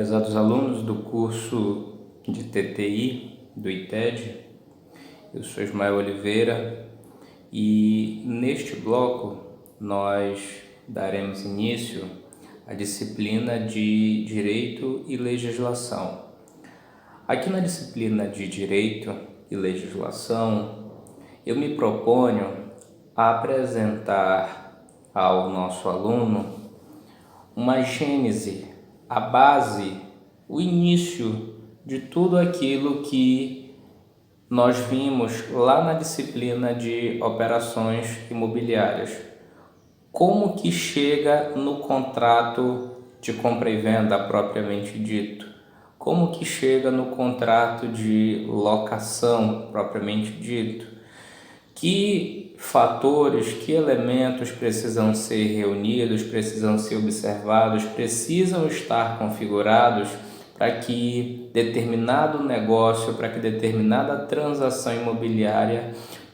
Prezados alunos do curso de TTI do ITED, eu sou Ismael Oliveira e neste bloco nós daremos início à disciplina de Direito e Legislação. Aqui na disciplina de Direito e Legislação, eu me proponho a apresentar ao nosso aluno uma gênese, a base, o início de tudo aquilo que nós vimos lá na disciplina de operações imobiliárias. Como que chega no contrato de compra e venda propriamente dito? Como que chega no contrato de locação propriamente dito? Que fatores, que elementos precisam ser reunidos, precisam ser observados, precisam estar configurados para que determinado negócio, para que determinada transação imobiliária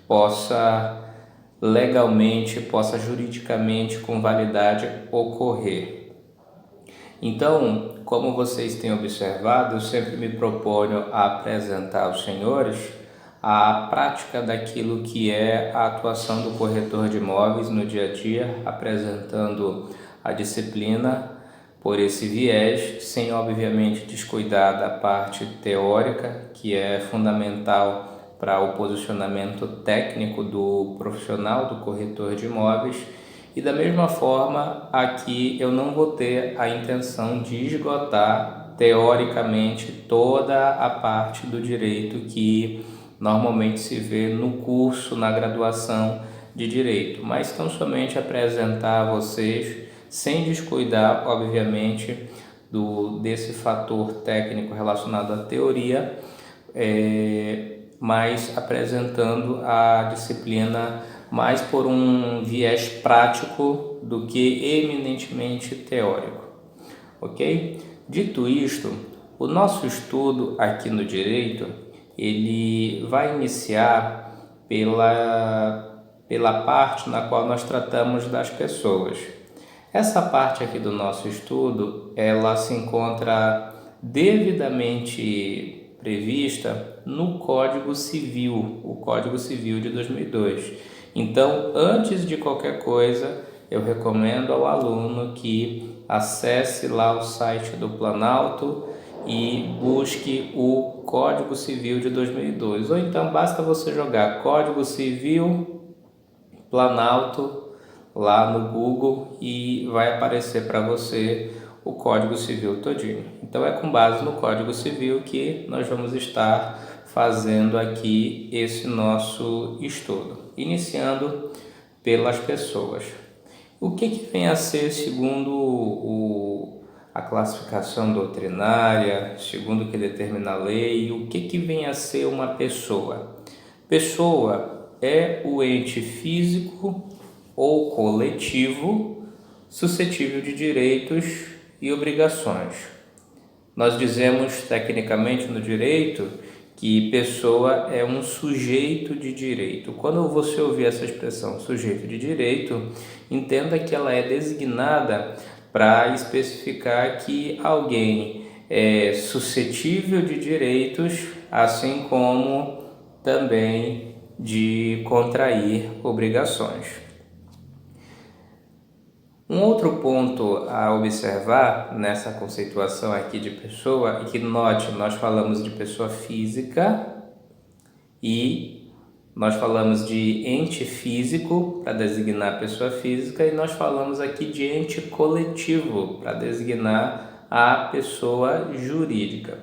possa legalmente, possa juridicamente com validade ocorrer. Então, como vocês têm observado, eu sempre me proponho a apresentar aos senhores a prática daquilo que é a atuação do corretor de imóveis no dia a dia, apresentando a disciplina por esse viés, sem obviamente descuidar da parte teórica, que é fundamental para o posicionamento técnico do profissional do corretor de imóveis. E da mesma forma, aqui eu não vou ter a intenção de esgotar teoricamente toda a parte do direito que normalmente se vê no curso, na graduação de Direito, mas tão somente apresentar a vocês, sem descuidar, obviamente, desse fator técnico relacionado à teoria, mas apresentando a disciplina mais por um viés prático do que eminentemente teórico, ok? Dito isto, o nosso estudo aqui no Direito ele vai iniciar pela parte na qual nós tratamos das pessoas. Essa parte aqui do nosso estudo, ela se encontra devidamente prevista no Código Civil, o Código Civil de 2002. Então, antes de qualquer coisa, eu recomendo ao aluno que acesse lá o site do Planalto e busque o Código Civil de 2002, ou então basta você jogar Código Civil Planalto lá no Google e vai aparecer para você o Código Civil todinho. Então é com base no Código Civil que nós vamos estar fazendo aqui esse nosso estudo, iniciando pelas pessoas. O que vem a ser, segundo a classificação doutrinária, segundo o que determina a lei, o que vem a ser uma pessoa? Pessoa é o ente físico ou coletivo suscetível de direitos e obrigações. Nós dizemos tecnicamente no direito que pessoa é um sujeito de direito. Quando você ouvir essa expressão sujeito de direito, entenda que ela é designada para especificar que alguém é suscetível de direitos, assim como também de contrair obrigações. Um outro ponto a observar nessa conceituação aqui de pessoa é que, note, nós falamos de pessoa física e nós falamos de ente físico para designar pessoa física e nós falamos aqui de ente coletivo para designar a pessoa jurídica.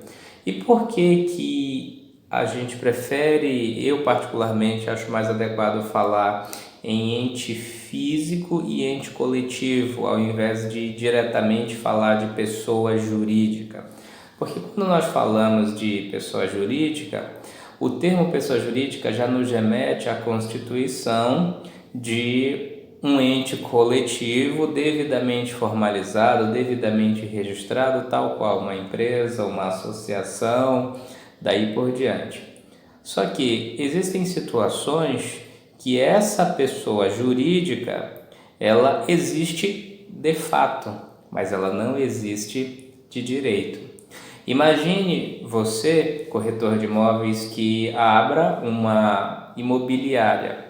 E por que a gente prefere, eu particularmente acho mais adequado falar em ente físico e ente coletivo, ao invés de diretamente falar de pessoa jurídica? Porque quando nós falamos de pessoa jurídica, o termo pessoa jurídica já nos remete à constituição de um ente coletivo devidamente formalizado, devidamente registrado, tal qual uma empresa, uma associação, daí por diante. Só que existem situações que essa pessoa jurídica, ela existe de fato, mas ela não existe de direito. Imagine você, corretor de imóveis, que abra uma imobiliária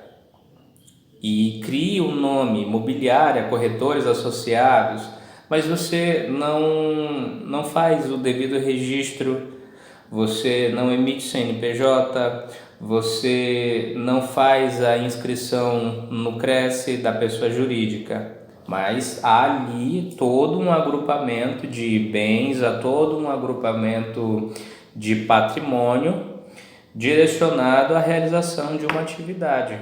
e crie um nome, imobiliária, corretores associados, mas você não faz o devido registro, você não emite CNPJ, você não faz a inscrição no Cresce da pessoa jurídica, mas há ali todo um agrupamento de bens, há todo um agrupamento de patrimônio direcionado à realização de uma atividade.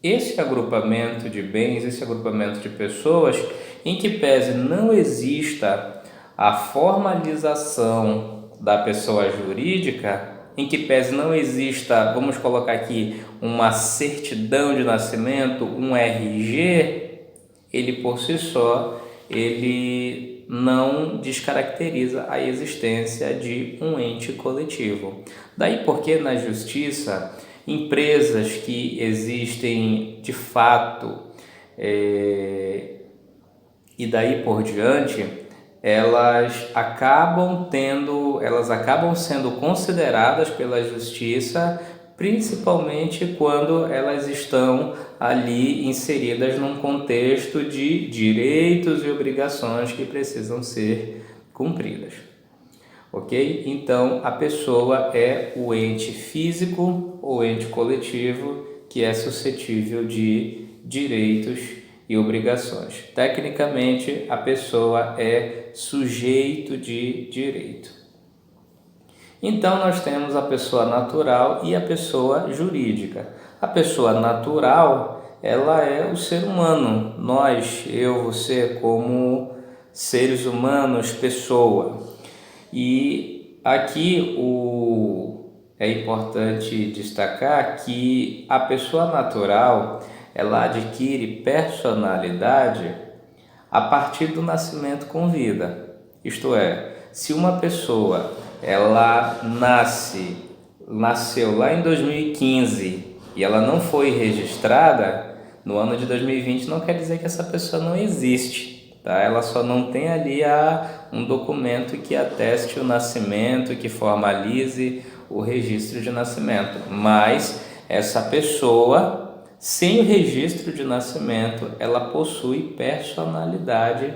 Esse agrupamento de bens, esse agrupamento de pessoas, em que pese não exista a formalização da pessoa jurídica, em que pese não exista, vamos colocar aqui, uma certidão de nascimento, um RG, ele por si só, ele não descaracteriza a existência de um ente coletivo. Daí porque na justiça, empresas que existem de fato e daí por diante, elas acabam sendo consideradas pela justiça, principalmente quando elas estão ali inseridas num contexto de direitos e obrigações que precisam ser cumpridas. Ok? Então, a pessoa é o ente físico ou ente coletivo que é suscetível de direitos e obrigações. Tecnicamente, a pessoa é sujeito de direito. Então, nós temos a pessoa natural e a pessoa jurídica. A pessoa natural, ela é o ser humano. Nós, eu, você, como seres humanos, pessoa. E aqui é importante destacar que a pessoa natural, ela adquire personalidade a partir do nascimento com vida. Isto é, se uma pessoa ela nasceu lá em 2015 e ela não foi registrada no ano de 2020, não quer dizer que essa pessoa não existe, tá? Ela só não tem ali um documento que ateste o nascimento, que formalize o registro de nascimento, mas essa pessoa, sem o registro de nascimento, ela possui personalidade,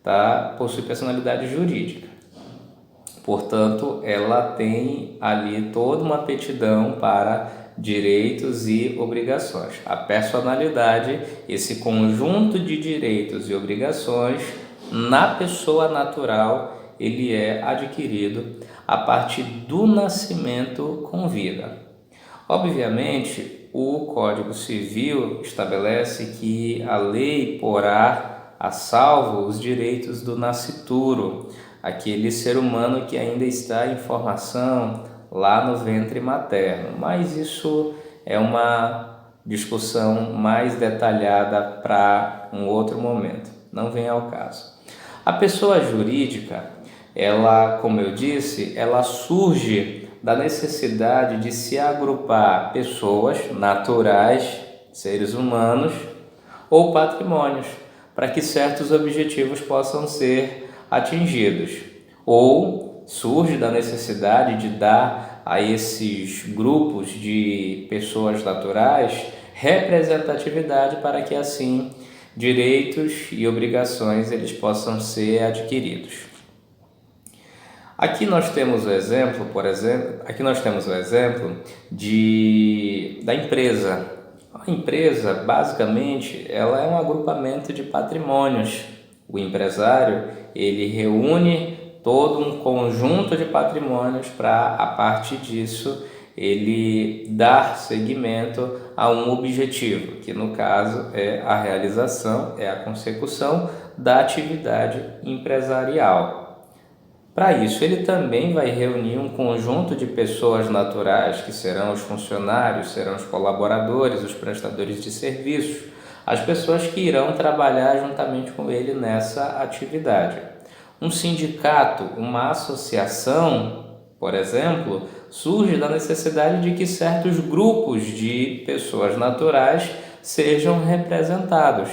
tá? Possui personalidade jurídica. Portanto, ela tem ali toda uma aptidão para direitos e obrigações. A personalidade, esse conjunto de direitos e obrigações, na pessoa natural, ele é adquirido a partir do nascimento com vida. Obviamente, o Código Civil estabelece que a lei porá a salvo os direitos do nascituro, aquele ser humano que ainda está em formação lá no ventre materno. Mas isso é uma discussão mais detalhada para um outro momento, não vem ao caso. A pessoa jurídica, ela, como eu disse, ela surge da necessidade de se agrupar pessoas naturais, seres humanos ou patrimônios, para que certos objetivos possam ser atingidos, ou surge da necessidade de dar a esses grupos de pessoas naturais representatividade para que assim direitos e obrigações eles possam ser adquiridos. Aqui nós temos o exemplo, da empresa. A empresa, basicamente, ela é um agrupamento de patrimônios. O empresário, ele reúne todo um conjunto de patrimônios para, a partir disso, ele dar seguimento a um objetivo, que no caso é a realização, é a consecução da atividade empresarial. Para isso, ele também vai reunir um conjunto de pessoas naturais, que serão os funcionários, serão os colaboradores, os prestadores de serviços, as pessoas que irão trabalhar juntamente com ele nessa atividade. Um sindicato, uma associação, por exemplo, surge da necessidade de que certos grupos de pessoas naturais sejam representados.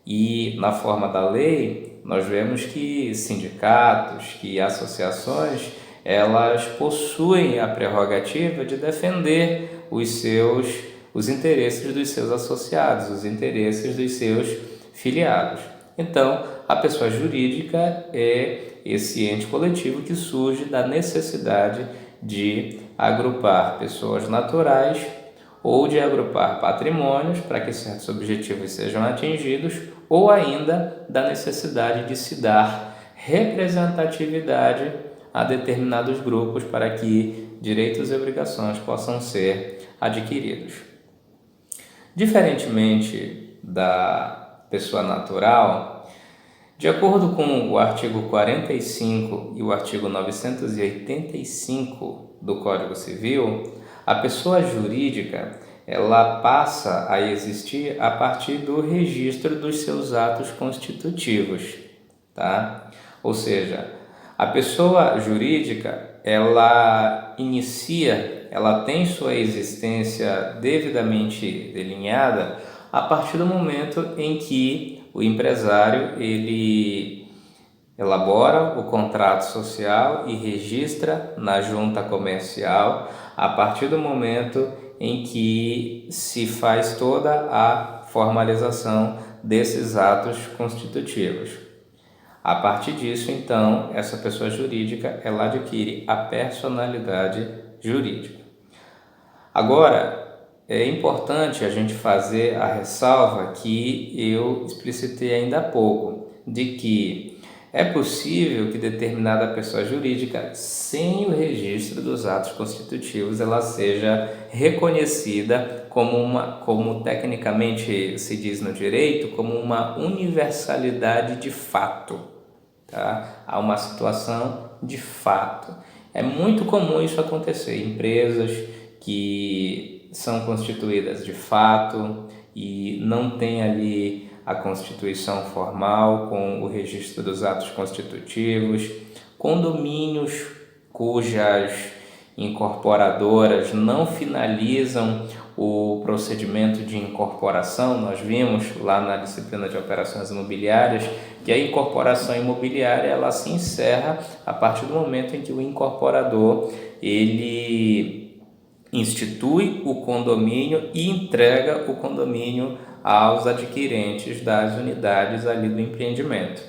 E, na forma da lei, nós vemos que sindicatos, que associações, elas possuem a prerrogativa de defender os interesses dos seus associados, os interesses dos seus filiados. Então, a pessoa jurídica é esse ente coletivo que surge da necessidade de agrupar pessoas naturais ou de agrupar patrimônios para que certos objetivos sejam atingidos, ou ainda da necessidade de se dar representatividade a determinados grupos para que direitos e obrigações possam ser adquiridos. Diferentemente da pessoa natural, de acordo com o artigo 45 e o artigo 985 do Código Civil, a pessoa jurídica ela passa a existir a partir do registro dos seus atos constitutivos, tá? Ou seja, a pessoa jurídica ela tem sua existência devidamente delineada a partir do momento em que o empresário ele elabora o contrato social e registra na junta comercial a partir do momento em que se faz toda a formalização desses atos constitutivos. A partir disso, então, essa pessoa jurídica ela adquire a personalidade jurídica. Agora, é importante a gente fazer a ressalva que eu explicitei ainda há pouco, de que é possível que determinada pessoa jurídica, sem o registro dos atos constitutivos, ela seja reconhecida como tecnicamente se diz no direito, como uma universalidade de fato. Tá? Há uma situação de fato. É muito comum isso acontecer. Empresas que são constituídas de fato e não tem ali a constituição formal com o registro dos atos constitutivos, condomínios cujas incorporadoras não finalizam o procedimento de incorporação. Nós vimos lá na disciplina de operações imobiliárias que a incorporação imobiliária ela se encerra a partir do momento em que o incorporador ele institui o condomínio e entrega o condomínio aos adquirentes das unidades ali do empreendimento.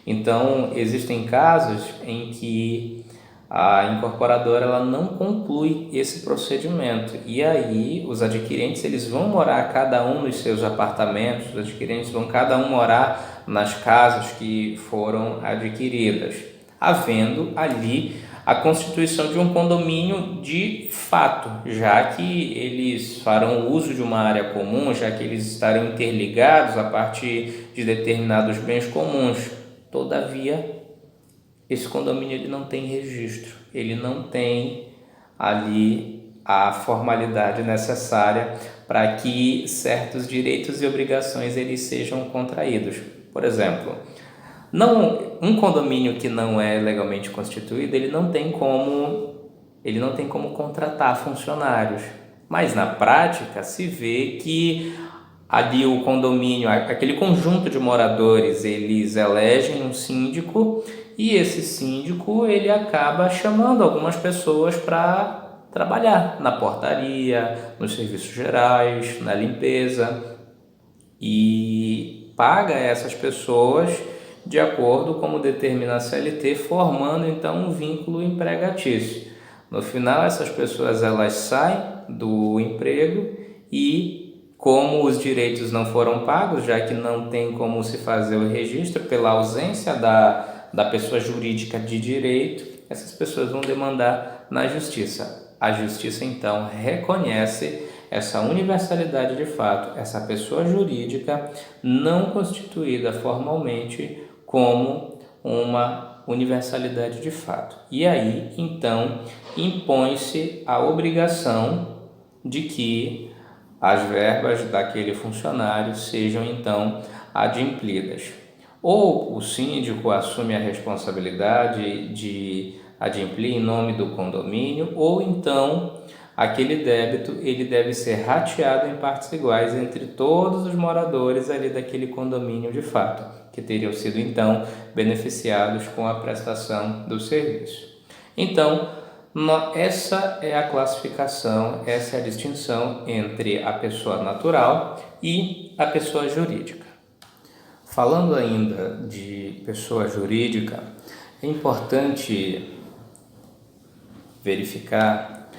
Então, existem casos em que a incorporadora ela não conclui esse procedimento e aí os adquirentes eles vão morar cada um nos seus apartamentos, os adquirentes vão cada um morar nas casas que foram adquiridas, havendo ali a constituição de um condomínio de fato, já que eles farão uso de uma área comum, já que eles estarão interligados a partir de determinados bens comuns. Todavia, esse condomínio ele não tem registro, ele não tem ali a formalidade necessária para que certos direitos e obrigações eles sejam contraídos. Por exemplo, um condomínio que não é legalmente constituído, ele não tem como contratar funcionários. Mas na prática se vê que ali o condomínio, aquele conjunto de moradores, eles elegem um síndico e esse síndico ele acaba chamando algumas pessoas para trabalhar na portaria, nos serviços gerais, na limpeza e paga essas pessoas de acordo com o determina a CLT, formando então um vínculo empregatício. No final, essas pessoas elas saem do emprego e, como os direitos não foram pagos, já que não tem como se fazer o registro pela ausência da pessoa jurídica de direito, essas pessoas vão demandar na justiça. A justiça então reconhece essa universalidade de fato, essa pessoa jurídica não constituída formalmente como uma universalidade de fato. E aí, então, impõe-se a obrigação de que as verbas daquele funcionário sejam, então, adimplidas. Ou o síndico assume a responsabilidade de adimplir em nome do condomínio, ou então aquele débito ele deve ser rateado em partes iguais entre todos os moradores ali daquele condomínio de fato. que teriam sido então beneficiados com a prestação do serviço. Então, essa é a classificação, essa é a distinção entre a pessoa natural e a pessoa jurídica. Falando ainda de pessoa jurídica, é importante verificar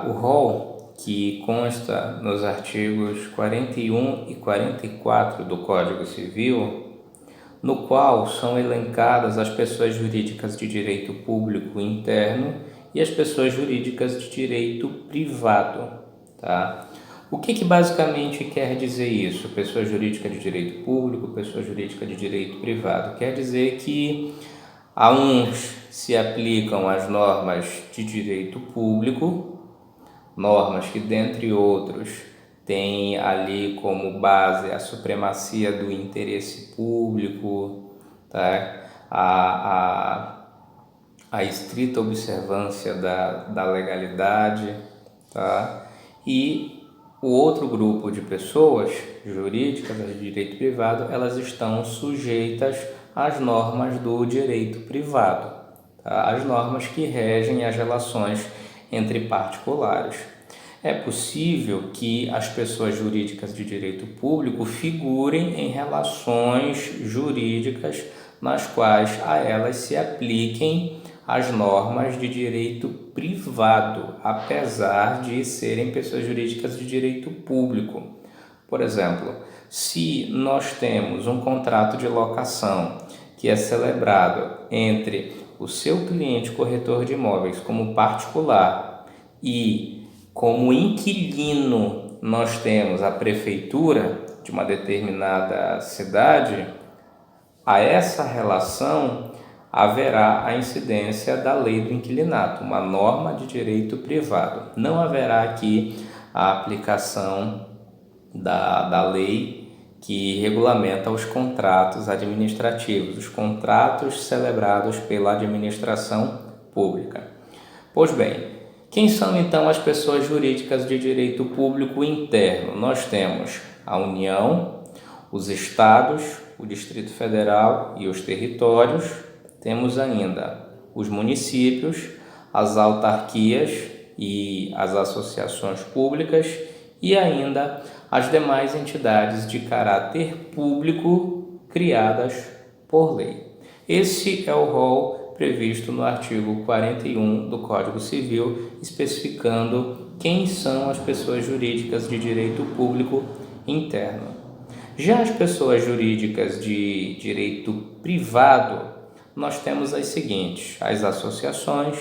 o rol que consta nos artigos 41 e 44 do Código Civil, no qual são elencadas as pessoas jurídicas de direito público interno e as pessoas jurídicas de direito privado, tá? O que basicamente quer dizer isso? Pessoa jurídica de direito público, pessoa jurídica de direito privado. Quer dizer que a uns se aplicam as normas de direito público, normas que, dentre outros, têm ali como base a supremacia do interesse público, tá? a estrita observância da legalidade, tá? E o outro grupo de pessoas jurídicas de direito privado, elas estão sujeitas às normas do direito privado, tá? As normas que regem as relações entre particulares. É possível que as pessoas jurídicas de direito público figurem em relações jurídicas nas quais a elas se apliquem as normas de direito privado, apesar de serem pessoas jurídicas de direito público. Por exemplo, se nós temos um contrato de locação que é celebrado entre o seu cliente corretor de imóveis como particular e como inquilino nós temos a prefeitura de uma determinada cidade, a essa relação haverá a incidência da lei do inquilinato, uma norma de direito privado. Não haverá aqui a aplicação da lei que regulamenta os contratos administrativos, os contratos celebrados pela administração pública. Pois bem, quem são então as pessoas jurídicas de direito público interno? Nós temos a União, os estados, o Distrito Federal e os territórios. Temos ainda os municípios, as autarquias e as associações públicas e ainda as demais entidades de caráter público criadas por lei. Esse é o rol previsto no artigo 41 do Código Civil, especificando quem são as pessoas jurídicas de direito público interno. Já as pessoas jurídicas de direito privado, nós temos as seguintes: as associações,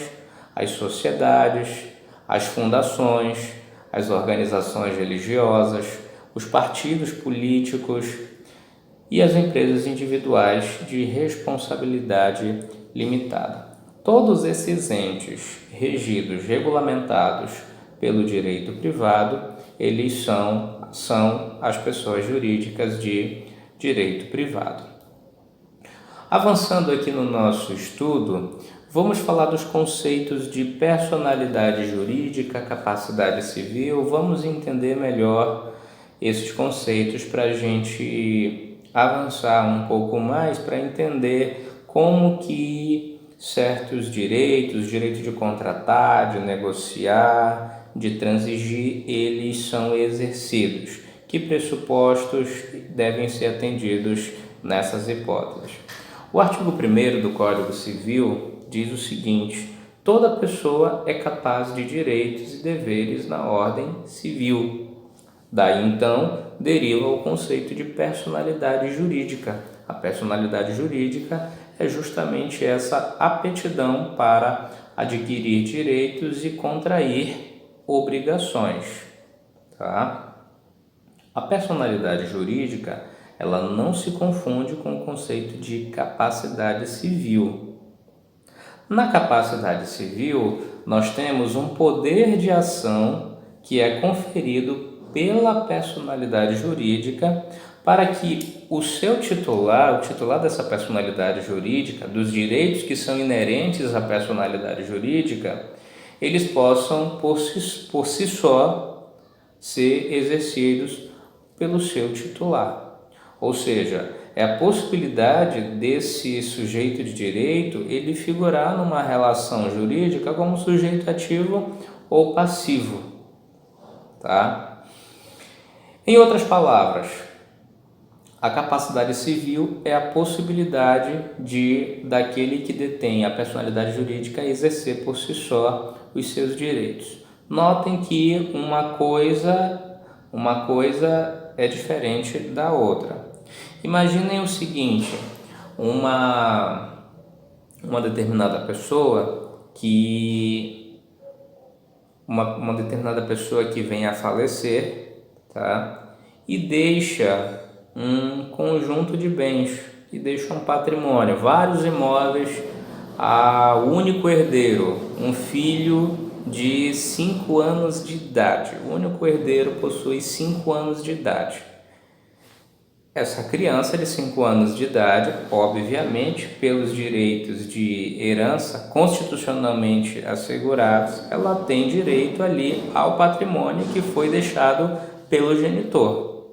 as sociedades, as fundações, as organizações religiosas, os partidos políticos e as empresas individuais de responsabilidade limitada. Todos esses entes regidos, regulamentados pelo direito privado, eles são as pessoas jurídicas de direito privado. Avançando aqui no nosso estudo, vamos falar dos conceitos de personalidade jurídica, capacidade civil. Vamos entender melhor esses conceitos para a gente avançar um pouco mais, para entender como que certos direitos, direito de contratar, de negociar, de transigir, eles são exercidos. Que pressupostos devem ser atendidos nessas hipóteses? O artigo 1º do Código Civil diz o seguinte: toda pessoa é capaz de direitos e deveres na ordem civil. Daí, então, deriva o conceito de personalidade jurídica. A personalidade jurídica é justamente essa aptidão para adquirir direitos e contrair obrigações, tá? A personalidade jurídica, ela não se confunde com o conceito de capacidade civil. Na capacidade civil, nós temos um poder de ação que é conferido pela personalidade jurídica para que o seu titular, o titular dessa personalidade jurídica, dos direitos que são inerentes à personalidade jurídica, eles possam, por si só, ser exercidos pelo seu titular. Ou seja, é a possibilidade desse sujeito de direito ele figurar numa relação jurídica como sujeito ativo ou passivo, tá? Em outras palavras, a capacidade civil é a possibilidade daquele que detém a personalidade jurídica exercer por si só os seus direitos. Notem que uma coisa é diferente da outra. Imaginem o seguinte, uma determinada pessoa que vem a falecer, tá? E deixa um conjunto de bens, e deixa um patrimônio, vários imóveis ao único herdeiro, um filho de 5 anos de idade. O único herdeiro possui 5 anos de idade. Essa criança de 5 anos de idade, obviamente, pelos direitos de herança constitucionalmente assegurados, ela tem direito ali ao patrimônio que foi deixado pelo genitor.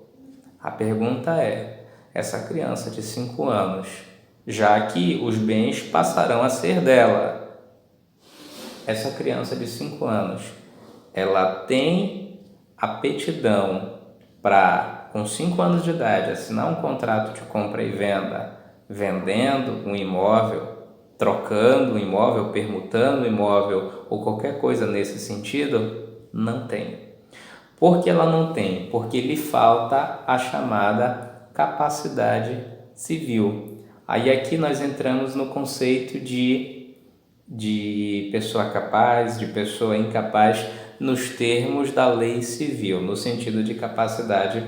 A pergunta é, essa criança de 5 anos, já que os bens passarão a ser dela, essa criança de 5 anos, ela tem aptidão para, com 5 anos de idade, assinar um contrato de compra e venda, vendendo um imóvel, trocando um imóvel, permutando um imóvel ou qualquer coisa nesse sentido? Não tem. Por que ela não tem? Porque lhe falta a chamada capacidade civil. Aí aqui nós entramos no conceito de pessoa capaz, de pessoa incapaz, nos termos da lei civil, no sentido de capacidade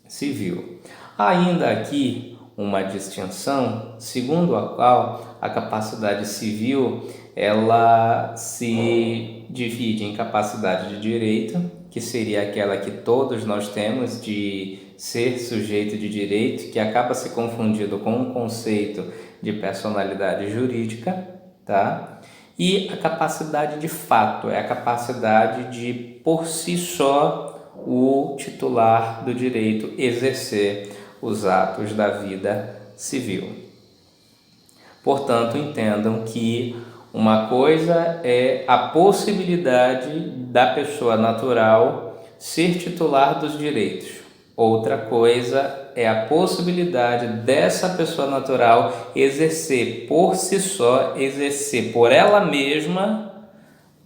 civil. Há ainda aqui uma distinção segundo a qual a capacidade civil ela se divide em capacidade de direito, que seria aquela que todos nós temos de ser sujeito de direito, que acaba se confundindo com um conceito de personalidade jurídica, tá? E a capacidade de fato é a capacidade de, por si só, o titular do direito exercer os atos da vida civil. Portanto, entendam que uma coisa é a possibilidade da pessoa natural ser titular dos direitos. Outra coisa é a possibilidade dessa pessoa natural exercer por si só, exercer por ela mesma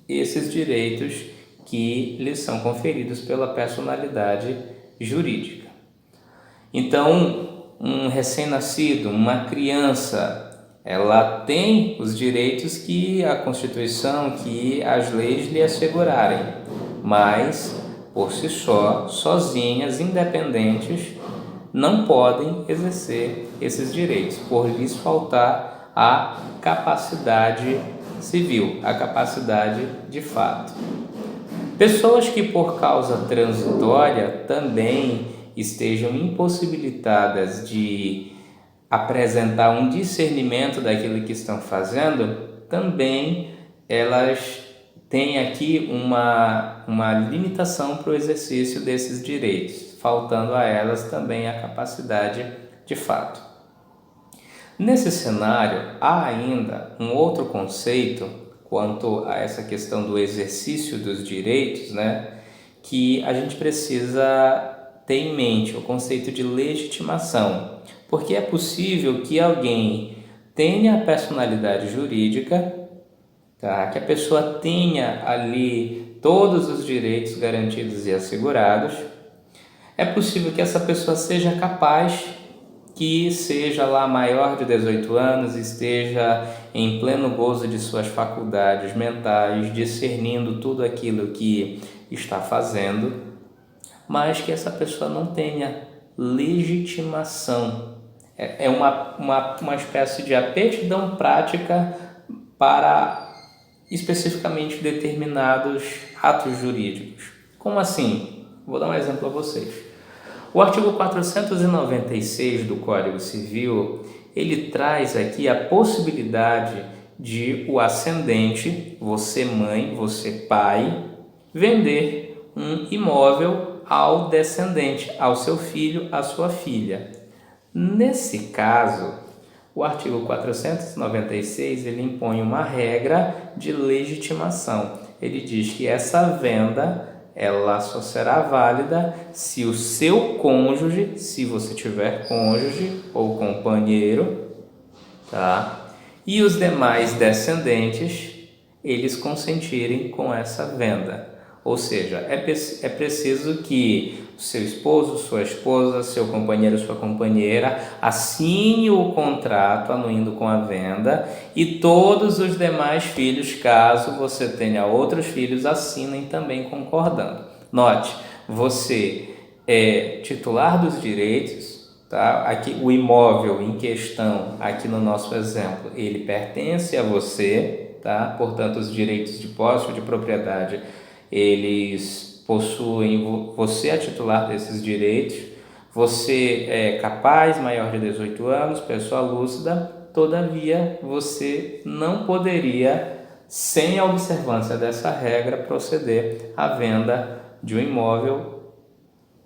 esses direitos que lhe são conferidos pela personalidade jurídica. Então, um recém-nascido, uma criança, ela tem os direitos que a Constituição, que as leis lhe assegurarem, mas por si só, sozinhas, independentes, não podem exercer esses direitos, por lhes faltar a capacidade civil, a capacidade de fato. Pessoas que por causa transitória também estejam impossibilitadas de apresentar um discernimento daquilo que estão fazendo, também elas têm aqui uma limitação para o exercício desses direitos, faltando a elas também a capacidade de fato. Nesse cenário, há ainda um outro conceito quanto a essa questão do exercício dos direitos, que a gente precisa ter em mente, o conceito de legitimação, porque é possível que alguém tenha a personalidade jurídica, que a pessoa tenha ali todos os direitos garantidos e assegurados. É possível que essa pessoa seja capaz, que seja lá maior de 18 anos, esteja em pleno gozo de suas faculdades mentais, discernindo tudo aquilo que está fazendo, mas que essa pessoa não tenha legitimação. É uma espécie de aptidão prática para especificamente determinados atos jurídicos. Como assim? Vou dar um exemplo a vocês. O artigo 496 do Código Civil, ele traz aqui a possibilidade de o ascendente, você mãe, você pai, vender um imóvel ao descendente, ao seu filho, à sua filha. Nesse caso, o artigo 496 ele impõe uma regra de legitimação. Ele diz que essa venda ela só será válida se o seu cônjuge, se você tiver cônjuge ou companheiro, tá? E os demais descendentes, eles consentirem com essa venda. Ou seja, é preciso que seu esposo, sua esposa, seu companheiro, sua companheira assine o contrato anuindo com a venda e todos os demais filhos, caso você tenha outros filhos, assinem também concordando. Note, você é titular dos direitos, tá? Aqui o imóvel em questão, aqui no nosso exemplo, ele pertence a você, tá? Portanto, os direitos de posse ou de propriedade eles possuem, você é titular desses direitos, você é capaz, maior de 18 anos, pessoa lúcida, todavia você não poderia, sem a observância dessa regra, proceder à venda de um imóvel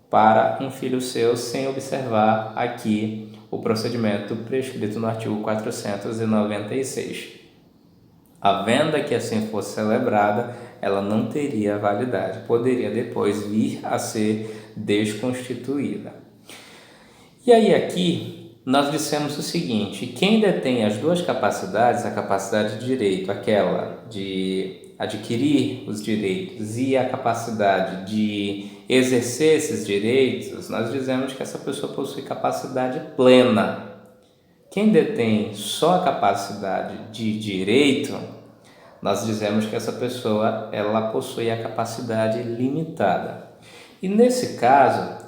para um filho seu sem observar aqui o procedimento prescrito no artigo 496. A venda que assim fosse celebrada, ela não teria validade, poderia depois vir a ser desconstituída. E aí aqui nós dissemos o seguinte: quem detém as duas capacidades, a capacidade de direito, aquela de adquirir os direitos e a capacidade de exercer esses direitos, nós dizemos que essa pessoa possui capacidade plena. Quem detém só a capacidade de direito, nós dizemos que essa pessoa ela possui a capacidade limitada. E nesse caso,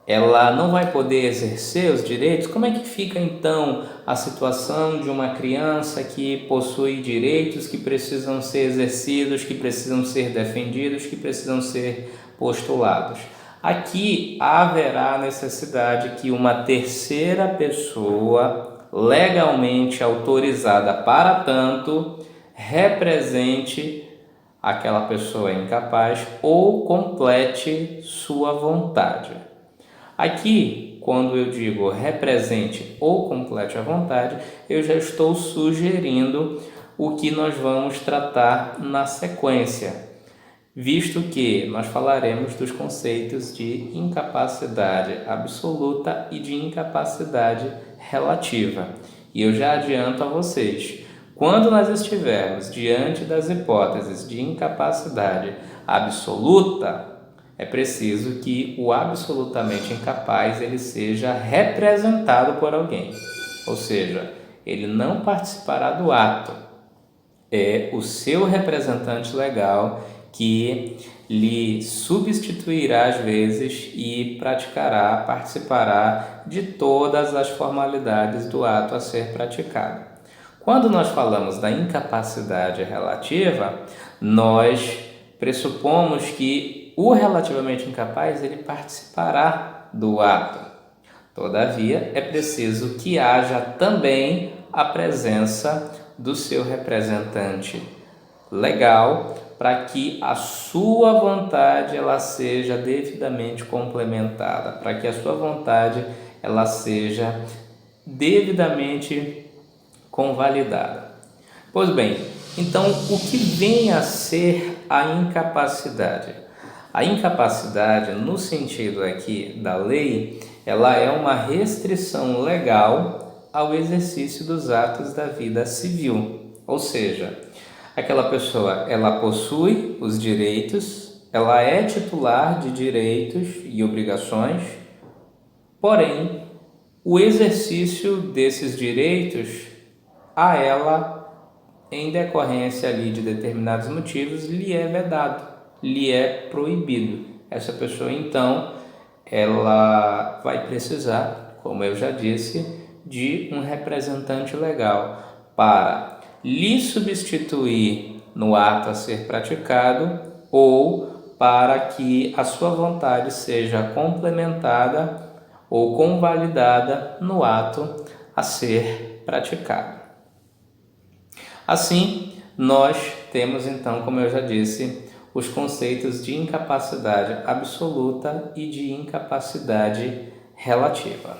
ela não vai poder exercer os direitos. Como é que fica então a situação de uma criança que possui direitos que precisam ser exercidos, que precisam ser defendidos, que precisam ser postulados? Aqui haverá necessidade que uma terceira pessoa legalmente autorizada para tanto represente aquela pessoa incapaz ou complete sua vontade. Aqui, quando eu digo represente ou complete a vontade, eu já estou sugerindo o que nós vamos tratar na sequência, visto que nós falaremos dos conceitos de incapacidade absoluta e de incapacidade relativa. E eu já adianto a vocês, quando nós estivermos diante das hipóteses de incapacidade absoluta, é preciso que o absolutamente incapaz ele seja representado por alguém, ou seja, ele não participará do ato, é o seu representante legal que lhe substituirá às vezes e participará de todas as formalidades do ato a ser praticado. Quando nós falamos da incapacidade relativa, nós pressupomos que o relativamente incapaz ele participará do ato. Todavia, é preciso que haja também a presença do seu representante legal para que a sua vontade ela seja devidamente complementada, para que a sua vontade ela seja devidamente convalidada. Pois bem, então o que vem a ser a incapacidade? A incapacidade, no sentido aqui da lei, ela é uma restrição legal ao exercício dos atos da vida civil, ou seja, aquela pessoa ela possui os direitos, ela é titular de direitos e obrigações, porém, o exercício desses direitos a ela, em decorrência ali de determinados motivos, lhe é vedado, lhe é proibido. Essa pessoa, então, ela vai precisar, como eu já disse, de um representante legal para lhe substituir no ato a ser praticado ou para que a sua vontade seja complementada ou convalidada no ato a ser praticado. Assim, nós temos então, como eu já disse, os conceitos de incapacidade absoluta e de incapacidade relativa.